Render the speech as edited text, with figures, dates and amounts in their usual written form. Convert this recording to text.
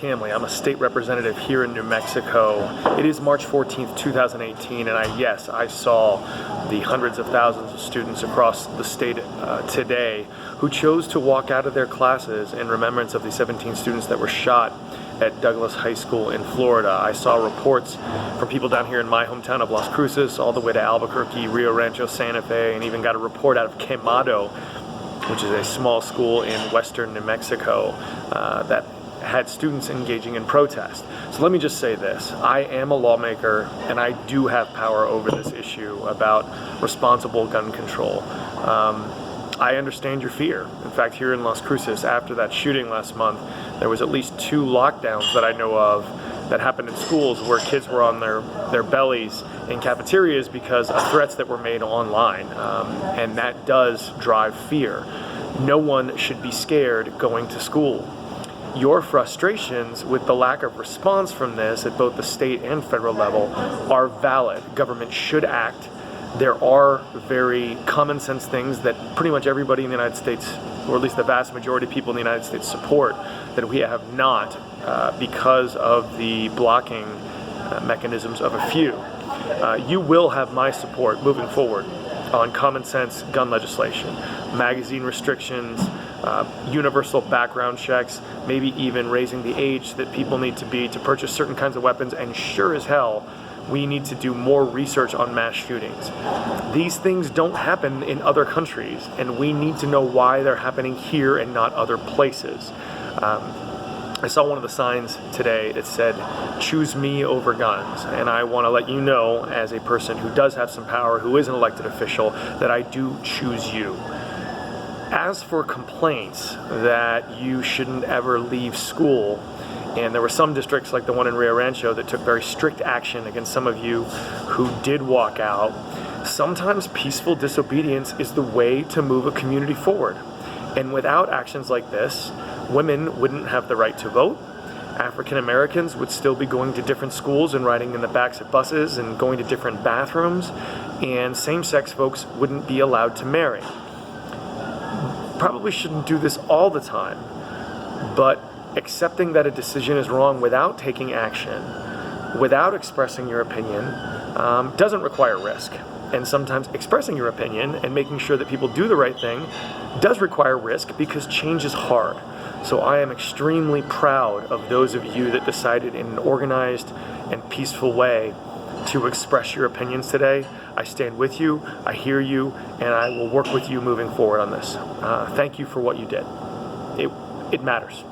McCamley. I'm a state representative here in New Mexico. It is March 14th, 2018, and I saw the hundreds of thousands of students across the state today who chose to walk out of their classes in remembrance of the 17 students that were shot at Douglas High School in Florida. I saw reports from people down here in my hometown of Las Cruces, all the way to Albuquerque, Rio Rancho, Santa Fe, and even got a report out of Quemado, which is a small school in western New Mexico that had students engaging in protest. So let me just say this. I am a lawmaker and I do have power over this issue about responsible gun control. I understand your fear. In fact, here in Las Cruces, after that shooting last month, there was at least 2 lockdowns that I know of that happened in schools where kids were on their bellies in cafeterias because of threats that were made online. And that does drive fear. No one should be scared going to school. Your frustrations with the lack of response from this at both the state and federal level are valid. Government should act. There are very common sense things that pretty much everybody in the United States, or at least the vast majority of people in the United States, support that we have not because of the blocking mechanisms of a few. You will have my support moving forward on common sense gun legislation, magazine restrictions, universal background checks, maybe even raising the age that people need to be to purchase certain kinds of weapons, and sure as hell, we need to do more research on mass shootings. These things don't happen in other countries, and we need to know why they're happening here and not other places. I saw one of the signs today that said, "Choose me over guns," and I want to let you know, as a person who does have some power, who is an elected official, that I do choose you. As for complaints that you shouldn't ever leave school, and there were some districts like the one in Rio Rancho that took very strict action against some of you who did walk out, sometimes peaceful disobedience is the way to move a community forward. And without actions like this, women wouldn't have the right to vote. African Americans would still be going to different schools and riding in the backs of buses and going to different bathrooms, and same-sex folks wouldn't be allowed to marry. Probably shouldn't do this all the time, but accepting that a decision is wrong without taking action, without expressing your opinion, doesn't require risk. And sometimes expressing your opinion and making sure that people do the right thing does require risk, because change is hard. So I am extremely proud of those of you that decided in an organized and peaceful way to express your opinions today. I stand with you, I hear you, and I will work with you moving forward on this. Thank you for what you did. It matters.